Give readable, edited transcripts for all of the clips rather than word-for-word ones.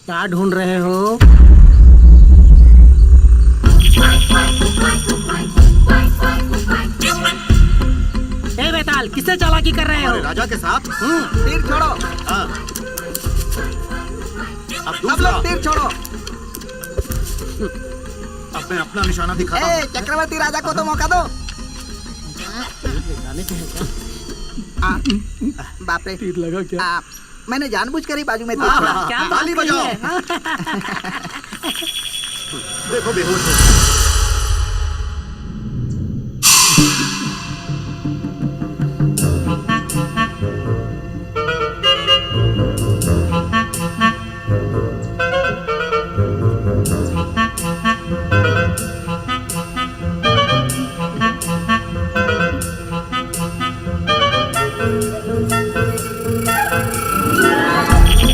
क्या ढूंढ रहे हो? ए बेताल, किससे चालाकी कर रहे हो? राजा के साथ। तीर छोड़ो। हाँ। अब सब लोग तीर छोड़ो। अब मैं अपना निशाना दिखाता हूँ। चक्रवर्ती राजा को तो मौका दो। बाप रे, तीर लगा क्या? मैंने जानबूझकर ही बाजू में तीर छोड़ा। क्या ताली बात बजाओ। है? देखो बेहोश हो।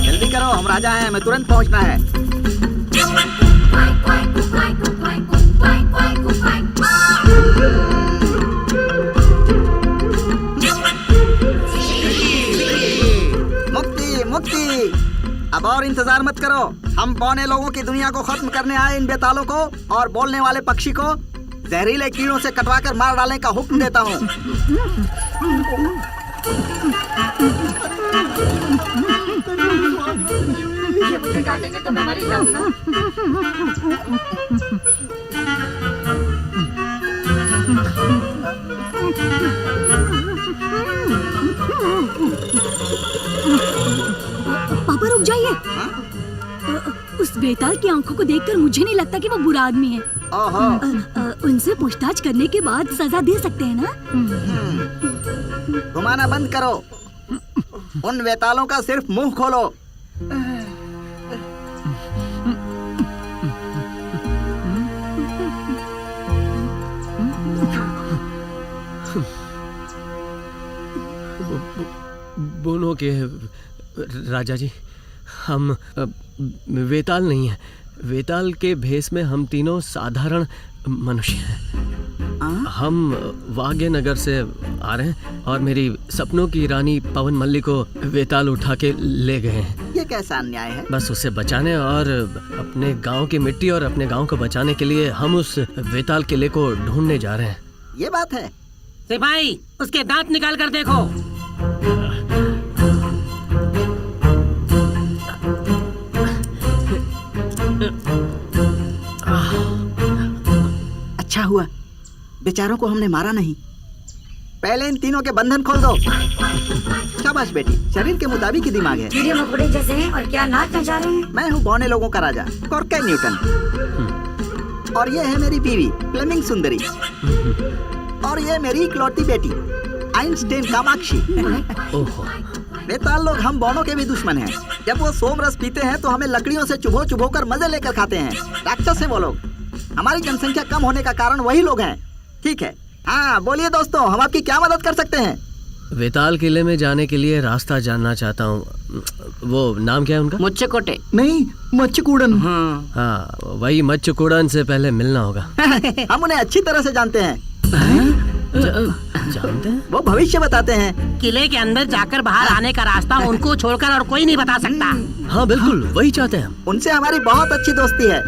जल्दी करो, हम राजा हैं, हमें तुरंत पहुंचना है। मुक्ति मुक्ति। अब और इंतजार मत करो, हम बौने लोगों की दुनिया को खत्म करने आए इन बेतालों को और बोलने वाले पक्षी को जहरीले कीड़ों से कटवाकर मार डालने का हुक्म देता हूँ। मुझे डांटेंगे तो मैं मर ही जाऊंगा। पापा रुक जाइए। उस बेताल की आंखों को देखकर मुझे नहीं लगता कि वो बुरा आदमी है। ओहो। उनसे पूछताछ करने के बाद सजा दे सकते हैं ना? घुमाना बंद करो, उन बेतालों का सिर्फ मुंह खोलो। बोलो के राजा जी, हम वेताल नहीं हैं। वेताल के भेष में हम तीनों साधारण मनुष्य हैं। हम वाग्य नगर से आ रहे हैं और मेरी सपनों की रानी पवन मल्ली को वेताल उठा के ले गए हैं। ये कैसा अन्याय है? बस उसे बचाने और अपने गांव की मिट्टी और अपने गांव को बचाने के लिए हम उस वेताल किले को ढूंढने जा रहे हैं। ये बात है। सिपाही, उसके दांत निकाल कर देखो। अच्छा हुआ बेचारों को हमने मारा नहीं। पहले इन तीनों के बंधन खोल दो। शाबाश बेटी, शरीर के मुताबिक ही दिमाग है। कीड़े मकोड़े जैसे हैं और क्या नाच नचा रहे हैं। मैं हूँ बौने लोगों का राजा, कॉर्के न्यूटन। और ये है मेरी बीवी फ्लेमिंग सुंदरी। और ये मेरी इकलौती बेटी आइंस्टाइन कामाक्षी। बेताल लोग हम बौनों के भी दुश्मन हैं। जब वो सोम रस पीते हैं तो हमें लकड़ियों से चुभो चुभो कर मजे लेकर खाते हैं। राक्षस है वो लोग। हमारी जनसंख्या कम होने का कारण वही लोग हैं। ठीक है, हाँ बोलिए दोस्तों, हम आपकी क्या मदद कर सकते हैं? वेताल किले में जाने के लिए रास्ता जानना चाहता हूँ। वो नाम क्या है उनका? मुच्चकोटे। नहीं, मच्छकुड़न। हाँ, वही मच्छकुड़न से पहले मिलना होगा। हम उन्हें अच्छी तरह से जानते हैं। जानते हैं? वो भविष्य बताते हैं। किले के अंदर जाकर बाहर आने का रास्ता उनको छोड़कर और कोई नहीं बता सकता। हाँ बिल्कुल, वही चाहते हैं हम। उनसे हमारी बहुत अच्छी दोस्ती है।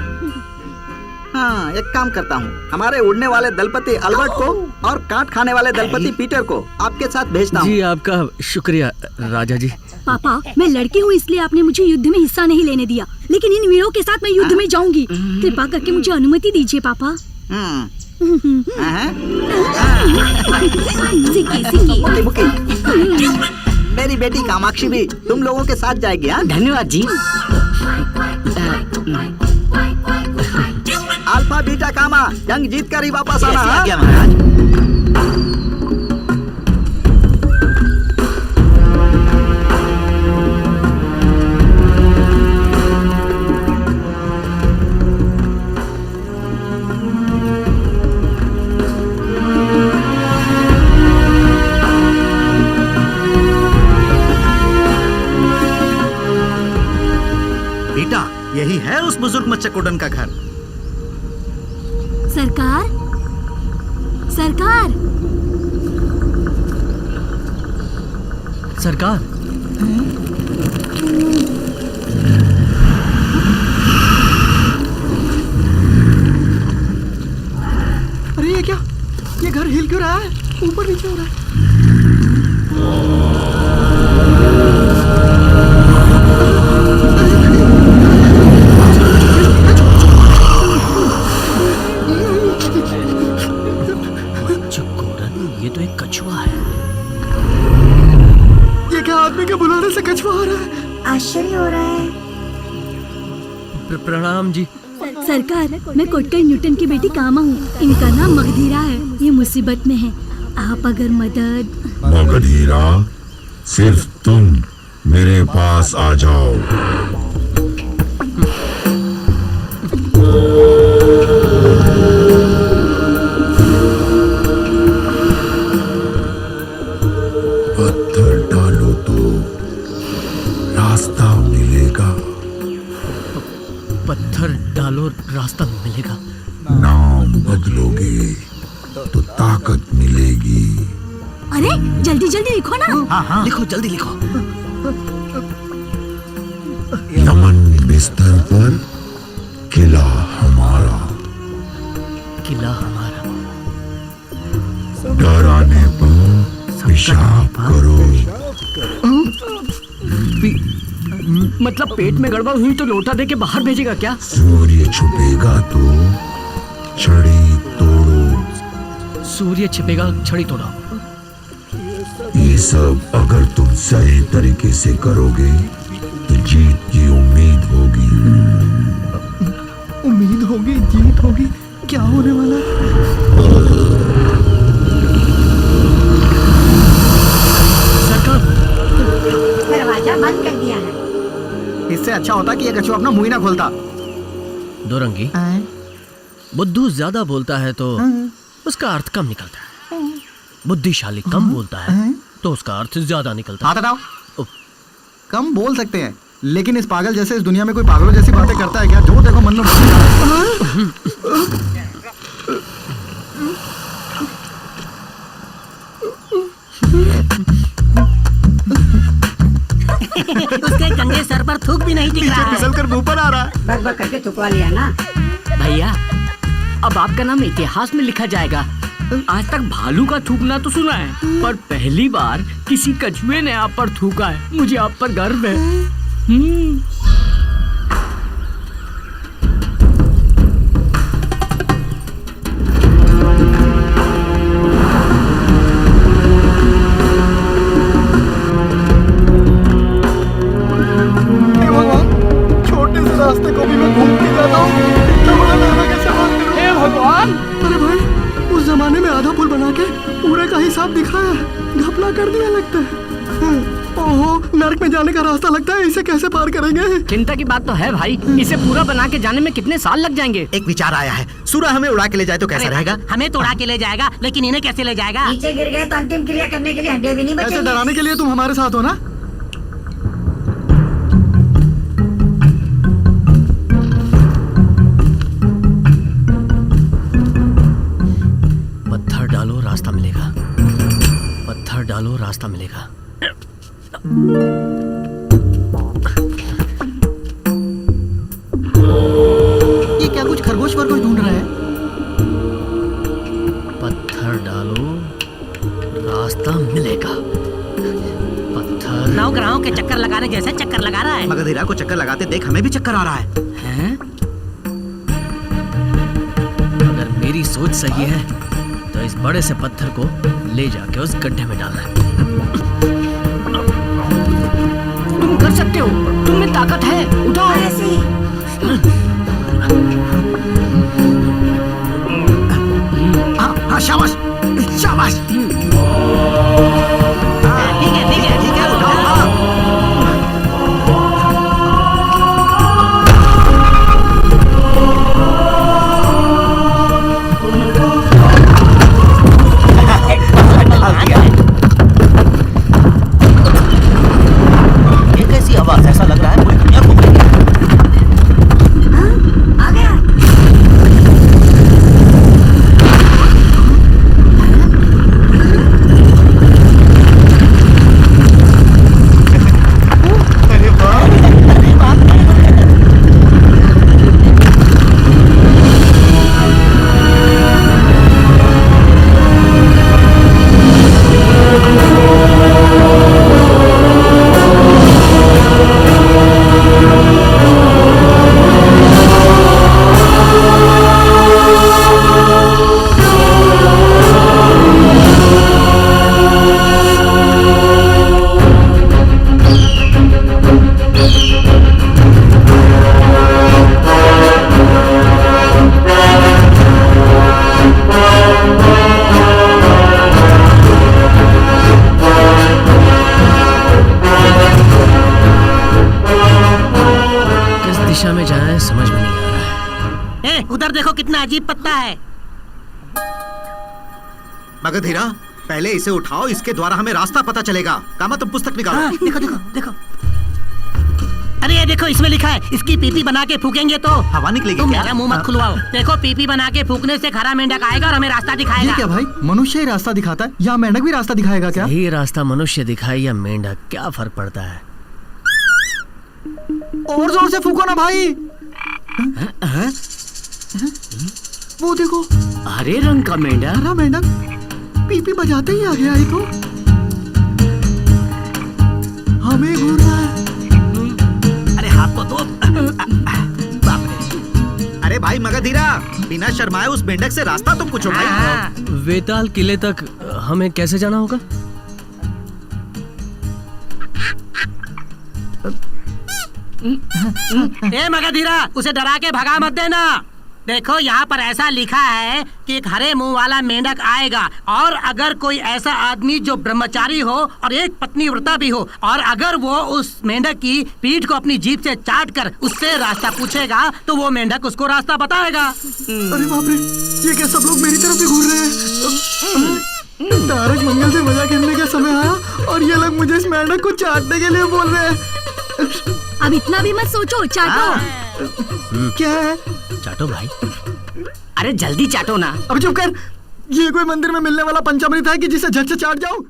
हाँ, एक काम करता हूँ, हमारे उड़ने वाले दलपति अल्बर्ट को और काट खाने वाले दलपति पीटर को आपके साथ भेजता हूँ। जी, आपका शुक्रिया राजा जी। पापा, मैं लड़की हूँ इसलिए आपने मुझे युद्ध में हिस्सा नहीं लेने दिया, लेकिन इन वीरों के साथ मैं युद्ध में जाऊंगी। कृपा करके मुझे अनुमति दीजिए पापा। सिकी सिकी। मुकी, मुकी। मेरी बेटी कामाक्षी भी तुम लोगों के साथ जाएगी। हाँ, धन्यवाद जी। अल्फा बीटा कामा, जंग जीत कर ही वापस आना। हाँ? क्या महाराज? बेटा, यही है उस बुजुर्ग मच्छकुड़न का घर। सरकार, सरकार, सरकार। क्यों रहा है? ऊपर नीचे हो रहा है। ये तो एक कछुआ है। ये क्या आदमी के बुलाने से कछुआ आ रहा है? आश्चर्य हो रहा है। प्रणाम जी। सरकार, मैं कोटकर न्यूटन की बेटी कामा हूँ। इनका नाम मगधीरा है। ये मुसीबत में है। आप अगर मदद। मगधीरा, सिर्फ तुम मेरे पास आ जाओ। पत्थर डालो तो रास्ता मिलेगा। पत्थर डालो रास्ता मिलेगा। नाम बदलोगे तो ताकत मिलेगी। अरे जल्दी जल्दी लिखो ना। लिखो, जल्दी लिखो। यमन बिस्तर पर किला हमारा। किला हमारा। डराने पर पेशाब करो। मतलब पेट में गड़बड़ हुई तो लोटा दे के बाहर भेजेगा क्या? सूर्य छुपेगा तो छड़ी तोड़ो। सूर्य छिपेगा, छड़ी तोड़ो। ये सब अगर तुम सही तरीके से करोगे तो जीत की उम्मीद होगी। उम्मीद होगी, जीत होगी, क्या होने वाला है? दरवाजा बंद कर दिया है। इससे अच्छा होता कि ये कछुआ अपना मुंह ही ना खोलता। दोरंगी, बुद्धू ज्यादा बोलता है तो उसका अर्थ कम निकलता है। बुद्धिशाली कम बोलता है तो उसका अर्थ ज्यादा निकलता है। हाथ हटाओ। कम बोल सकते हैं, लेकिन इस पागल जैसे इस दुनिया में कोई पागलों जैसी बातें करता है क्या? जो देखो मन में उसके कंगे सर पर थूक भी नहीं दिख रहा है। फिसल कर मुंह पर आ रहा है। बक बक करके थुकवा लिया ना। भैया, अब आपका नाम इतिहास में लिखा जाएगा। आज तक भालू का थूकना तो सुना है, पर पहली बार किसी कछुए ने आप पर थूका है। मुझे आप पर गर्व है। छोटे से रास्ते को भी मैं घूम के जाता हूँ। हे भगवान! अरे भाई, उस जमाने में आधा पुल बना के पूरे का हिसाब दिखाया, घपला कर दिया लगता है। ओहो, नर्क में जाने का रास्ता लगता है। इसे कैसे पार करेंगे? चिंता की बात तो है भाई, इसे पूरा बना के जाने में कितने साल लग जाएंगे। एक विचार आया है, सूर्य हमें उड़ा के ले जाए तो कैसा रहेगा? हमें तो उड़ा के ले जाएगा, लेकिन इन्हें कैसे ले जाएगा? नीचे गिर गए तो अंतिम क्रिया करने के लिए हड्डियां भी नहीं ऐसे बचेंगी। डराने के लिए तुम हमारे साथ हो ना? पत्थर डालो रास्ता मिलेगा। पत्थर डालो रास्ता मिलेगा। ये क्या कुछ खरगोश वरगोश ढूंढ रहा है? पत्थर डालो रास्ता मिलेगा। पत्थर नवग्रहों के चक्कर लगाने जैसे चक्कर लगा रहा है। मगधीरा को चक्कर लगाते देख हमें भी चक्कर आ रहा है। हैं? अगर मेरी सोच सही है तो इस बड़े से पत्थर को ले जाके उस गड्ढे में डालना है। तुम कर सकते हो, तुम में ताकत है। उठाओ। ऐसे ही। हाँ, शाबाश, शाबाश। ठीक है, ठीक है, ठीक है, उठाओ। ये कैसी आवाज? ऐसा लग रहा है पूरी दुनिया घूम रही है। दिशा में जाएं समझ में नहीं आ रहा है। उधर देखो कितना अजीब पत्ता है। मगधीरा, पहले इसे उठाओ, इसके द्वारा हमें रास्ता पता चलेगा। कामा, तुम पुस्तक निकालो। हाँ, देखो देखो देखो। अरे ये देखो, इसमें लिखा है इसकी पीपी बना के फूकेंगे तो हवा निकलेगी तुम क्या? मेरा मुंह मत खुलवाओ। देखो पीपी बना के फूकने से खरा मेंढक आएगा और हमें रास्ता ये दिखाएगा। क्या भाई, मनुष्य ही रास्ता दिखाता है या मेंढक भी रास्ता दिखाएगा क्या? ये रास्ता मनुष्य दिखाए या मेंढक, क्या फर्क पड़ता है? और जोर से फूको ना भाई। वो देखो, हरे रंग का मेंढक। हरा मेंढक पीपी बजाते ही आ गया। ये तो हमें घूर रहा है। अरे हाथ तो दो। बाप रे। अरे भाई मगधीरा, बिना शर्माए उस मेंढक से रास्ता तुम पूछो भाई। हाँ। वेताल किले तक हमें कैसे जाना होगा? ए मगधीरा, उसे डरा के भगा मत देना। देखो यहाँ पर ऐसा लिखा है कि एक हरे मुंह वाला मेंढक आएगा, और अगर कोई ऐसा आदमी जो ब्रह्मचारी हो और एक पत्नी व्रता भी हो, और अगर वो उस मेंढक की पीठ को अपनी जीभ से चाट कर उससे रास्ता पूछेगा तो वो मेंढक उसको रास्ता बताएगा। अरे बाप रे, ये क्या सब लोग मेरी तरफ ही घूर रहे हैं? तारक मंगल से मजा करने का समय आया और ये लोग मुझे इस मेंढक को चाटने के लिए बोल रहे हैं। अब इतना भी मत सोचो, चाटो। क्या है? चाटो भाई। अरे जल्दी चाटो ना। अब चुप कर। ये कोई मंदिर में मिलने वाला पंचामृत है कि जिसे झट से चाट जाऊं?